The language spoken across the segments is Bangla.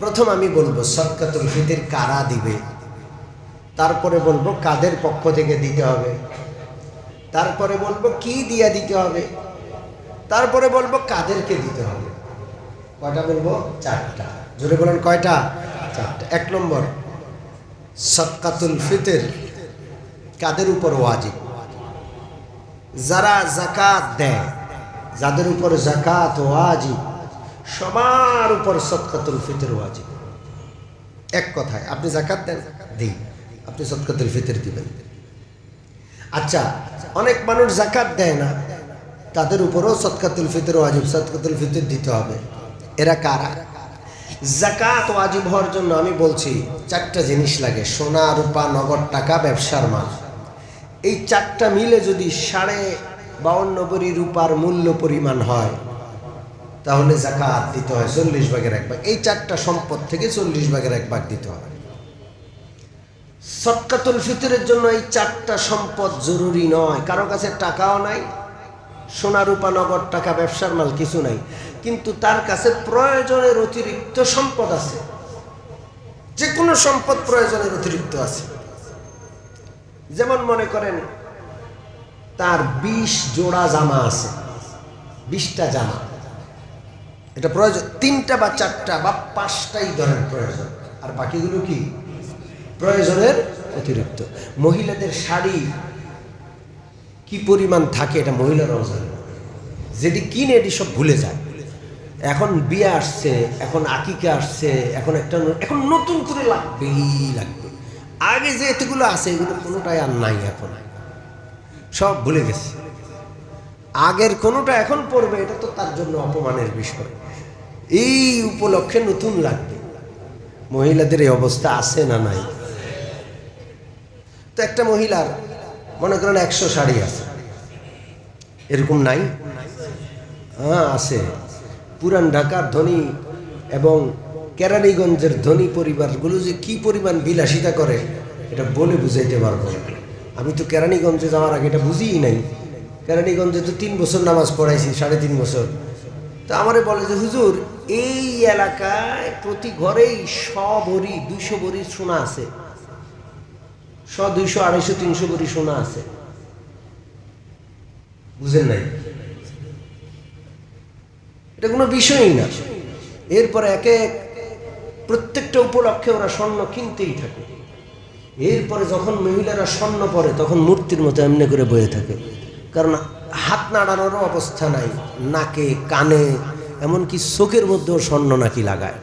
প্রথম আমি বলবো সদকাতুল ফিতর কারা দিবে, তারপরে বলবো কাদের পক্ষ থেকে দিতে হবে, তারপরে বলবো কি দিয়া দিতে হবে, তারপরে বলবো কাদেরকে দিতে হবে। কয়টা বলবো? চারটা। জোরে বলেন কয়টা? চারটা। এক নম্বর, সদকাতুল ফিতর কাদের উপর ওয়াজিব? যারা যাকাত দেয়, যাদের উপর যাকাত ওয়াজিব, সবার উপর সদকাতুল ফিতর ওয়াজিব। এক কথায়, আপনি যাকাত দেন, দিন, আপনি সদকাতুল ফিতর দিবেন। আচ্ছা, অনেক মানুষ যাকাত দেয় না, তাদের উপরও সদকাতুল ফিতর ওয়াজিব, সদকাতুল ফিতর দিতে হবে। এরা কারা? যাকাত ওয়াজিব হওয়ার জন্য আমি বলছি চারটা জিনিস লাগে: সোনা, রূপা, নগদ টাকা, ব্যবসার মাল। এই চারটা মিলে যদি 52.5 ভরি রূপার মূল্য পরিমাণ হয়, তাহলে যাকাত দিতে হয় 40 ভাগের 1 ভাগ। এই চারটা সম্পদ থেকে 40 ভাগের 1 ভাগ দিতে হয়। সদকাতুল ফিতরের জন্য এই চারটা সম্পদ জরুরি নয়। কারো কাছে টাকাও নাই, সোনা, রূপা, নগদ টাকা, ব্যবসার মাল কিছু নাই, কিন্তু তার কাছে প্রয়োজনের অতিরিক্ত সম্পদ আছে। যে কোনো সম্পদ প্রয়োজনের অতিরিক্ত আছে। যেমন মনে করেন তার 20 জোড়া জামা আছে, 20টা জামা, এটা প্রয়োজন। 3টা বা 4টা বা 5টাই ধরেন প্রয়োজন, আর বাকিগুলো কি প্রয়োজনের অতিরিক্ত। মহিলাদের শাড়ি কি পরিমাণ থাকে এটা মহিলারাও জানে, যেটি কিনে এটি সব ভুলে যায়। এখন বিয়ে আসছে, এখন আকিকা আসছে, এখন নতুন করে লাগবেই লাগবে। আগে যে এতগুলো আছে এগুলো কোনোটাই আর নাই, এখন সব ভুলে গেছে। আগের কোনোটা এখন পড়বে, এটা তো তার জন্য অপমানের বিষয়। এই উপলক্ষে নতুন লাগবে। মহিলাদের এই অবস্থা আছে না নাই? তো একটা মহিলার মনে করেন 100 শাড়ি আছে, এরকম নাই? হ্যাঁ আছে। পুরান ঢাকার ধনী এবং কেরানীগঞ্জের ধনী পরিবারগুলো যে কি পরিমাণ বিলাসিতা করে এটা বলে বুঝাইতে পারবো না। আমি তো কেরানীগঞ্জে যাওয়ার আগে এটা বুঝিই নাই। কেরানীগঞ্জে তো 3 বছর নামাজ পড়াইছি, 3.5 বছর। তো আমারে বলে যে হুজুর, এই এলাকায় প্রতি ঘরেই 100 ভরি 200 ভরি সোনা আছে, 100 200 250 300 ভরি সোনা আছে। বুঝেন নাই? এটা কোনো বিষয়ই না। এরপরে প্রত্যেকটা উপলক্ষে ওরা স্বর্ণ কিনতেই থাকে। এরপরে যখন মহিলারা স্বর্ণ পরে তখন মূর্তির মতো এমনি করে বয়ে থাকে, কারণ হাত নাড়ানোরও অবস্থা নাই, নাকে, কানে, এমনকি চোখের মধ্যেও স্বর্ণ নাকি লাগায়।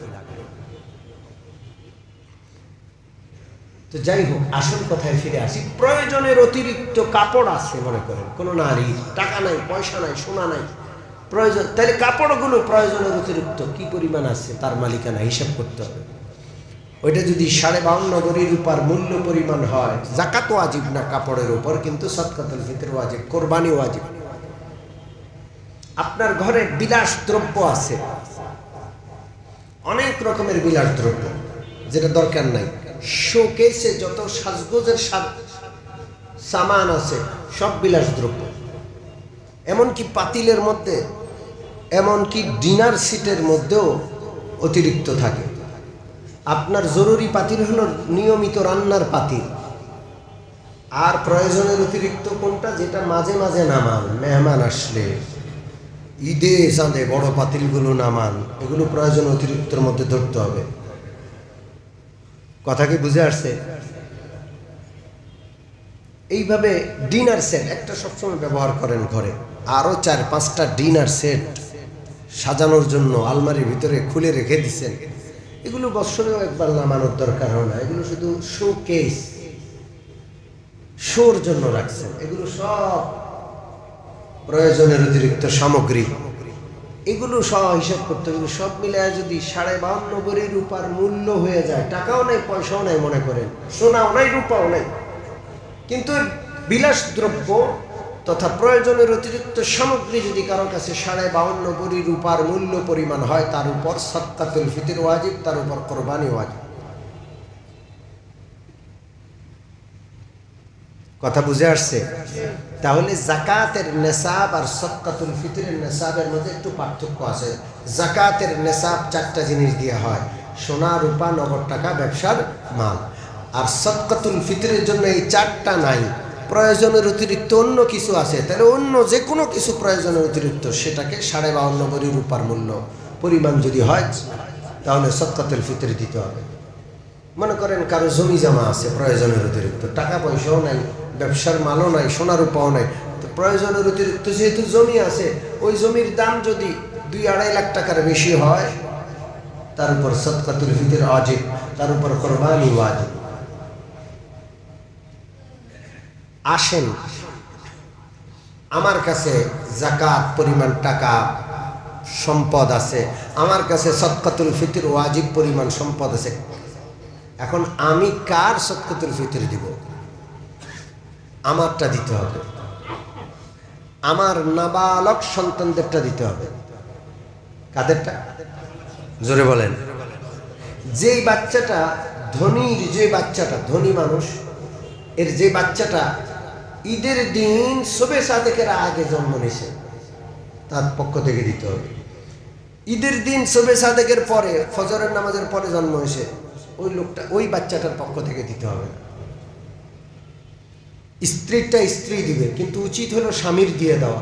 তো যাই হোক, আসল কথায় ফিরে আসি। প্রয়োজনের অতিরিক্ত কাপড় আছে, মনে করেন কোনো নারীর টাকা নাই, পয়সা নাই, সোনা নাই, প্রয়োজন, তাহলে কাপড়গুলো প্রয়োজনের অতিরিক্ত কি পরিমাণ আছে তার মালিকানা হিসাব করতে হবে। ওইটা যদি 52.5 ভরি রূপার মূল্য পরিমাণ হয়, যাকাত ওয়াজিব না কাপড়ের উপর, কিন্তু সদকাতুল ফিতর ওয়াজিব, কোরবানি ওয়াজিব। আপনার ঘরে বিলাস দ্রব্য আছে, অনেক রকমের বিলাস দ্রব্য যেটা দরকার নাই। শোকেসে যত সাজগোজের সামান আছে সব বিলাস দ্রব্য। এমনকি পাতিলের মধ্যে, এমনকি ডিনার সিটের মধ্যেও অতিরিক্ত থাকে। আপনার জরুরি পাতিল হলো নিয়মিত রান্নার পাতিল, আর প্রয়োজনের অতিরিক্ত কোনটা? যেটা মাঝে মাঝে নামান, মেহমান আসলে, ঈদে চাঁদে বড় পাতিলগুলো নামান, এগুলো প্রয়োজন অতিরিক্তর মধ্যে ধরতে হবে। কথা কি বুঝে আসছে? এইভাবে ডিনার সেট একটা সবসময় ব্যবহার করেন ঘরে, আরও 4-5টা ডিনার সেট সাজানোর জন্য আলমারির ভিতরে খুলে রেখে দিচ্ছেন। এগুলো বৎসরেও একবার নামানোর দরকার হয় না, এগুলো শুধু শোকেস, শোর জন্য রাখছেন। এগুলো সব প্রয়োজনের অতিরিক্ত সামগ্রী, এগুলো সব হিসাব করতে হবে। সব মিলে যদি 52.5 ভরি রূপার মূল্য হয়ে যায়, টাকাও নাই, পয়সাও নাই, মনে করেন সোনাও নাই, রূপাও নাই, কিন্তু বিলাস দ্রব্য তথা প্রয়োজনের অতিরিক্ত সামগ্রী যদি কারো কাছে 52.5 ভরি রূপার মূল্য পরিমাণ হয়, তার উপর সদকাতুল ফিতর ওয়াজিব, তার উপর কোরবানি ওয়াজিব। কথা বুঝে আসছে? তাহলে যাকাতের নেসাব আর সদকাতুল ফিতরের নেসাবের মধ্যে একটু পার্থক্য আছে। যাকাতের নেসাব 4টা জিনিস দেওয়া হয়: সোনা রূপা নগদ টাকা ব্যবসার মাল। আর সদকাতুল ফিতরের জন্য এই চারটা নাই, প্রয়োজনের অতিরিক্ত অন্য কিছু আছে, তাহলে অন্য যে কোনো কিছু প্রয়োজনের অতিরিক্ত সেটাকে 52.5 ভরি রূপার মূল্য পরিমাণ যদি হয় তাহলে সদকাতুল ফিতর দিতে হবে। মনে করেন কারো জমি জমা আছে প্রয়োজনের অতিরিক্ত, টাকা পয়সাও নাই, ব্যবসার মালও নাই, সোনা রূপাও নাই, তো প্রয়োজনের অতিরিক্ত যেহেতু জমি আছে, ওই জমির দাম যদি 2-2.5 লাখ টাকার বেশি হয়, তার উপর সদকাতুল ফিতর ওয়াজিব, তার উপর কুরবানি ওয়াজিব। আসেন, আমার কাছে যাকাত পরিমাণ টাকা সম্পদ আছে, আমার কাছে সদকাতুল ফিতর ওয়াজিব পরিমাণ সম্পদ আছে, এখন আমি কার সদকাতুল ফিতর দিব? আমারটা দিতে হবে, আমার নাবালক সন্তানদেরটা দিতে হবে। কাদেরটা? জোরে বলেন। যেই বাচ্চাটা ধনীর, যে বাচ্চাটা ধনী মানুষ, এর যে বাচ্চাটা ঈদের দিন শবে সাদেকের আগে জন্ম নিয়েছে, তার পক্ষ থেকে দিতে হবে। ঈদের দিন শবে সাদেকের পরে, ফজরের নামাজের পরে জন্ম হয়েছে, ওই লোকটা, ওই বাচ্চাটার পক্ষ থেকে দিতে হবে না। স্ত্রীরটা স্ত্রী দিবে, কিন্তু উচিত হলো স্বামীর দিয়ে দেওয়া।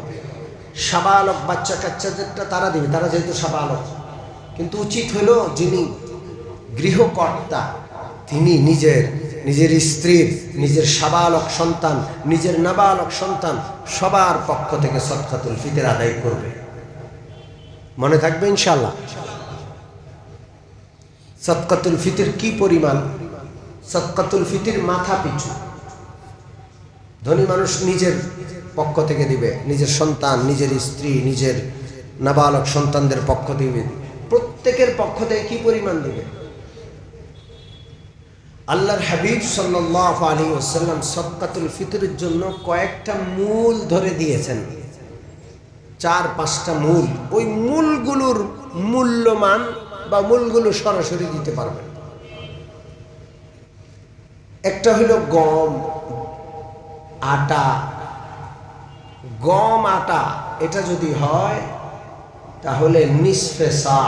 সাবালক বাচ্চা কাচ্চাদেরটা তারা দিবে, তারা যেহেতু সাবালক, কিন্তু উচিত হলো যিনি গৃহকর্তা তিনি নিজের স্ত্রীর, নিজের সাবালক সন্তান, নিজের নাবালক সন্তান সবার পক্ষ থেকে সদকাতুল ফিতর আদায় করবে। মনে থাকবে ইনশাআল্লাহ। সদকাতুল ফিতর কি পরিমাণ? সদকাতুল ফিতর মাথা পিছু ধনী মানুষ নিজের পক্ষ থেকে দিবে, নিজের সন্তান, নিজের স্ত্রী, নিজের নাবালক সন্তানদের পক্ষ দিবে, প্রত্যেকের পক্ষ থেকে কি পরিমাণ দিবে? আল্লাহর হাবিব সাল্লাল্লাহু আলাইহি ওয়াসাল্লাম সদকাতুল ফিতরের জন্য কয়েকটা মূল ধরে দিয়েছেন, 4-5টা মূল। ওই মূলগুলোর মূল্যমান বা মূলগুলো সরাসরি দিতে পারবেন। একটা হলো গম, আটা। গম আটা এটা যদি হয় তাহলে নিসফে সা,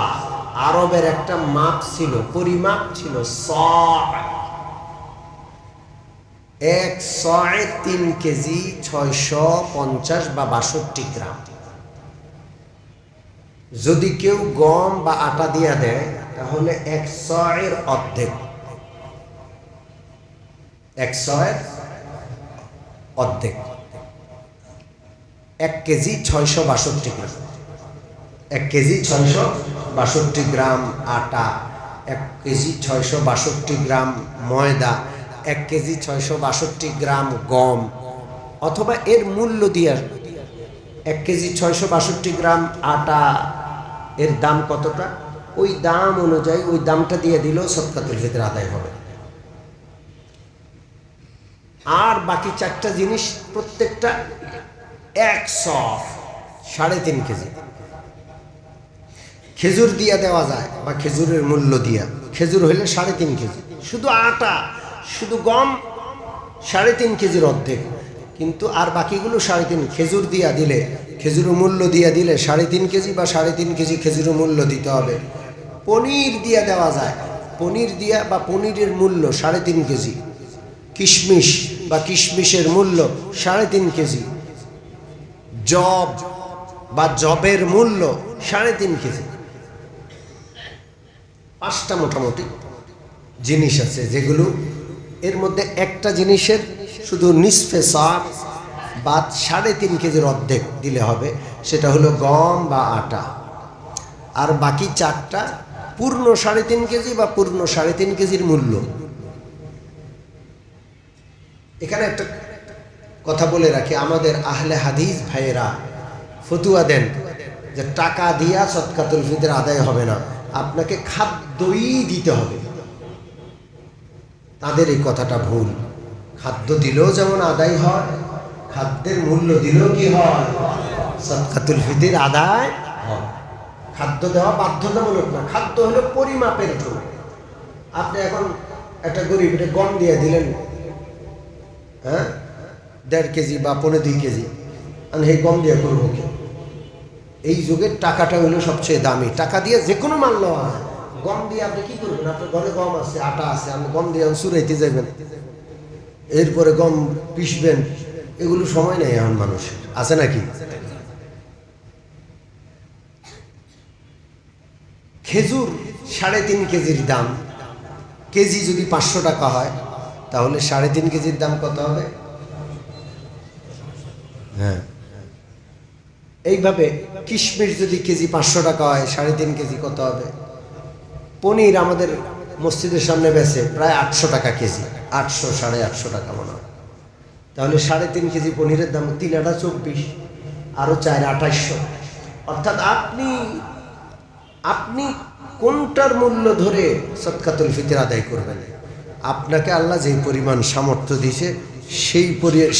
আরবের একটা মাপ ছিল, পরিমাপ ছিল, সা। 1 সয়ে 3 কেজি 650 বা 62 গ্রাম। যদি কেউ গম বা আটা দিয়া দেয় তাহলে 1 সয়ের অর্ধেক, 1 সয়ের অর্ধেক, 1 কেজি 662 গ্রাম। 1 কেজি 662 গ্রাম আটা, 1 কেজি 662 গ্রাম ময়দা, 1 কেজি 662 গ্রাম গম, অথবা এর মূল্য দিয়ে 1 কেজি 662 গ্রাম আটা এর দাম কতটা, ওই দাম অনুযায়ী ওই দামটা দিয়ে দিলেও সদকাতুল ফিতর আদায় হবে। আর বাকি 4টা জিনিস প্রত্যেকটা 100, 3.5 কেজি। খেজুর দিয়া দেওয়া যায় বা খেজুরের মূল্য দিয়া, খেজুর হইলে 3.5 কেজি। শুধু আটা, শুধু গম 3.5 কেজির অর্ধেক, কিন্তু আর বাকিগুলো 3.5। খেজুর দিয়া দিলে, খেজুরের মূল্য দিয়া দিলে 3.5 কেজি বা 3.5 কেজি খেজুরের মূল্য দিতে হবে। পনির দিয়া দেওয়া যায়, পনির দিয়া বা পনিরের মূল্য 3.5 কেজি। কিশমিশ বা কিশমিশের মূল্য 3.5 কেজি। জব বা জবের মূল্য 3.5 কেজি। 5টা মোটামুটি জিনিস আছে যেগুলো, এর মধ্যে একটা জিনিসের শুধু নিসফে সা বা 3.5 কেজির অর্ধেক দিলে হবে, সেটা হলো গম বা আটা। আর বাকি 4টা পূর্ণ 3.5 কেজি বা পূর্ণ 3.5 কেজির মূল্য। এখানে একটা কথা বলে রাখি, আমাদের আহলে হাদিস ভাইয়েরা ফতুয়া দেন যে টাকা দিয়া সদকাতুল ফিতর আদায় হবে না, আপনাকে খাদ্যই দিতে হবে। তাদের এই কথাটা ভুল। খাদ্য দিলেও যেমন আদায় হয়, খাদ্যের মূল্য দিলেও কি হয়, সদকাতুল ফিতর আদায় হয়। খাদ্য দেওয়া বাধ্যতামূলক না, খাদ্য হলো পরিমাপের জন্য। আপনি এখন একটা গরিবের গম দিয়ে দিলেন, হ্যাঁ, 1.5 কেজি বা 2.5 কেজি, আমি এই গম দিয়ে করবো কি? এই যুগের টাকাটা হলো সবচেয়ে দামি। টাকা দিয়ে যে কোনো মাল নেওয়া হয়, গম দিয়ে আপনি কি করবেন? আপনার ঘরে গম আছে, আটা আছে, আপনি গম দিয়ে চুরাইতে যাবেন, এরপরে গম পিষবেন, এগুলো সময় নেই এখন মানুষের, আছে নাকি? খেজুর 3.5 কেজির দাম, কেজি যদি 500 টাকা হয় তাহলে 3.5 কেজির দাম কত হবে? হ্যাঁ, এইভাবে কিশমিশ যদি কেজি 500 টাকা হয়, 3.5 কেজি কত হবে? পনির আমাদের মসজিদের সামনে বেচে প্রায় 800 টাকা কেজি, 800 850 টাকা মনে হয়। তাহলে 3.5 কেজি পনিরের দাম 3 আটা 24, আরো 4 2800। অর্থাৎ আপনি কোনটার মূল্য ধরে সদকাতুল ফিতর আদায় করবেন? আপনাকে আল্লাহ যেই পরিমাণ সামর্থ্য দিয়েছে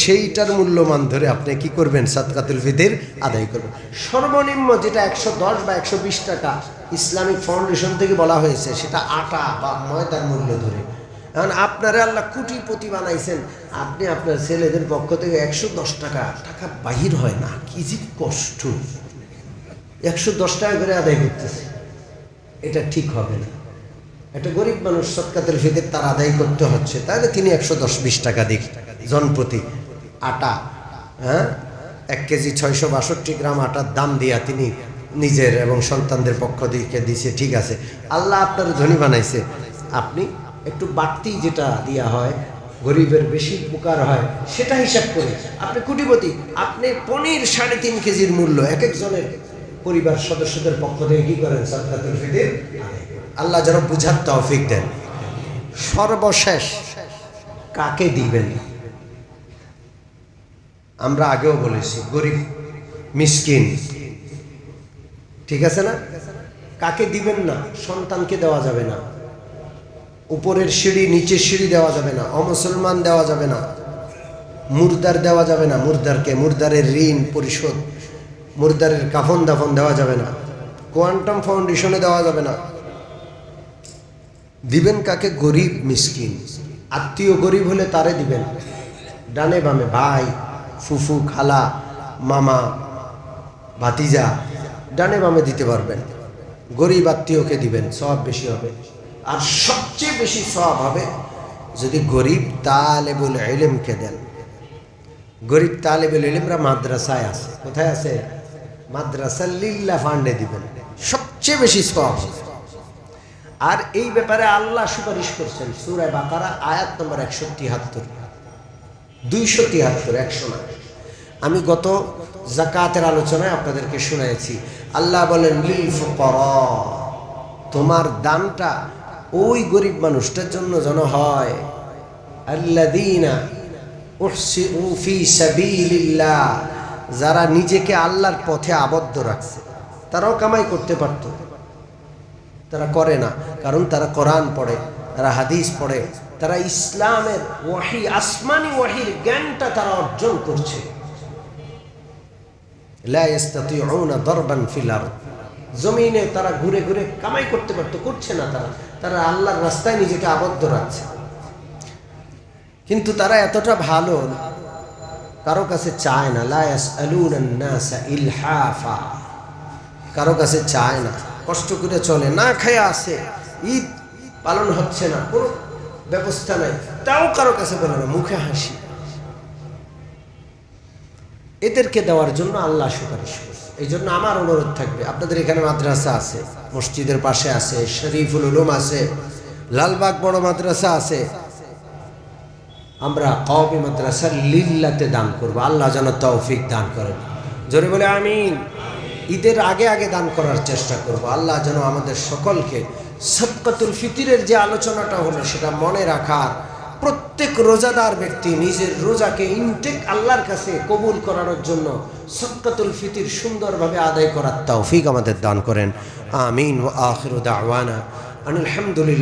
সেইটার মূল্যমান ধরে আপনি কি করবেন? সদকাতুল ফিতর আদায় করবেন। সর্বনিম্ন যেটা 110 বা 120 টাকা ইসলামিক ফাউন্ডেশন থেকে বলা হয়েছে, সেটা আটা বা ময়দার মূল্য ধরে। এখন আপনারা আল্লাহ কোটিপতি বানাইছেন, আপনি আপনার ছেলেদের পক্ষ থেকে 110 টাকা বাহির হয় না, কি যে কষ্ট! 110 টাকা করে আদায় করতেছে, এটা ঠিক হবে না। একটা গরিব মানুষ সদকাতুল ফিতর তার আদায় করতে হচ্ছে, তাহলে তিনি 110-20 টাকা দিক জনপ্রতি আটা, হ্যাঁ, 1 কেজি 662 গ্রাম আটার দাম দিয়া তিনি নিজের এবং সন্তানদের পক্ষ থেকে দিছে, ঠিক আছে। আল্লাহ আপনার ধনী বানাইছে, আপনি একটু বাড়তি যেটা দেওয়া হয়, গরিবের বেশি উপকার হয়, সেটা হিসাব করে আপনি কোটিপতি। আপনি পনির 3.5 কেজির মূল্য এক একজনের পরিবার সদস্যদের পক্ষ থেকে কি করেন? সদকাতুল ফিতর। আল্লাহ যেন বুঝার তৌফিক দেন। সর্বশেষ কাকে দিবেন? আমরা আগেও বলেছি, গরিব মিসকিন, ঠিক আছে না? কাকে দিবেন না? সন্তানকে দেওয়া যাবে না, উপরের সিঁড়ি নিচের সিঁড়ি দেওয়া যাবে না, অমুসলমান দেওয়া যাবে না, মুর্দার দেওয়া যাবে না, মুর্দারের ঋণ পরিশোধ, মুর্দারের কাফন দাফন দেওয়া যাবে না, কোয়ান্টাম ফাউন্ডেশনে দেওয়া যাবে না। দিবেন কাকে? গরিব মিসকিন। আত্মীয় গরিব হলে তারে দিবেন, ডানে বামে ভাই, ফুফু, খালা, মামা, ভাতিজা, ডানে বামে দিতে পারবেন। গরিব আত্মীয়কে দিবেন, সওয়াব বেশি হবে। আর সবচেয়ে বেশি সওয়াব হবে যদি গরিব তালেবুল ইলমকে দেন। গরিব তালেবুল ইলমরা মাদ্রাসায় আছে, কোথায় আছে? মাদ্রাসা লিল্লাহ ফান্ডে দিবেন, সবচেয়ে বেশি সওয়াব হবে। আর এই ব্যাপারে আল্লাহ সুপারিশ করছেন সূরা বাকারা আয়াত নম্বর 173, 273, 100 না। আমি গত যাকাতের আলোচনায় আপনাদেরকে শুনিয়েছি, আল্লাহ বলেন লিল ফুকারা, তোমার দানটা ওই গরিব মানুষটার জন্য যেন হয় আল্লাযীনা উহসিরু ফি সাবিলিল্লাহ, যারা নিজেকে আল্লাহর পথে আবদ্ধ রাখছে। তারাও কামাই করতে পারত, তারা করে না, কারণ তারা কোরআন পড়ে, তারা হাদিস পড়ে, তারা ইসলামের ওয়াহি, আসমানি ওয়াহির জ্ঞানটা তারা অর্জন করছে। লা ইস্তাতিউনা দারবান ফিল আরদ, জমিনে তারা ঘুরে ঘুরে কামাই করতে পারতো, করছে না। তারা আল্লাহর রাস্তায় নিজেকে আবদ্ধ রাখছে। কিন্তু তারা এতটা ভালো, কারো কাছে চায় না। লা ইয়াসআলুনান নাসা ইলহাফা, কারো কাছে চায় না, কষ্ট করে চলে, না খেয়ে আসে, ঈদ পালন হচ্ছে না, কোনো ব্যবস্থা নাই, তাও কারো কাছে বলে না, মুখে হাসি। এদেরকে দেওয়ার জন্য আল্লাহ সুপারিশ করছে। এই জন্য আমার অনুরোধ থাকবে, আপনাদের এখানে মাদ্রাসা আছে, মসজিদের পাশে আছে, শরীফুল উলুম আছে, লালবাগ বড় মাদ্রাসা আছে, আমরা কওমি মাদ্রাসা লিল্লাতে দান করব। আল্লাহ যেন তৌফিক দান করেন, জোরে বলে আমিন। ঈদের আগে আগে দান করার চেষ্টা করব। আল্লাহ যেন আমাদের সকলকে সদকাতুল ফিতরের যে আলোচনাটা হলো সেটা মনে রাখার, প্রত্যেক রোজাদার ব্যক্তি নিজের রোজাকে ইনটেক আল্লাহর কাছে কবুল করানোর জন্য সদকাতুল ফিতর সুন্দরভাবে আদায় করার তৌফিক আমাদের দান করেন। আমিন। ওয়া আখিরু দাওয়ানা আনিল হামদুলিল্লাহ।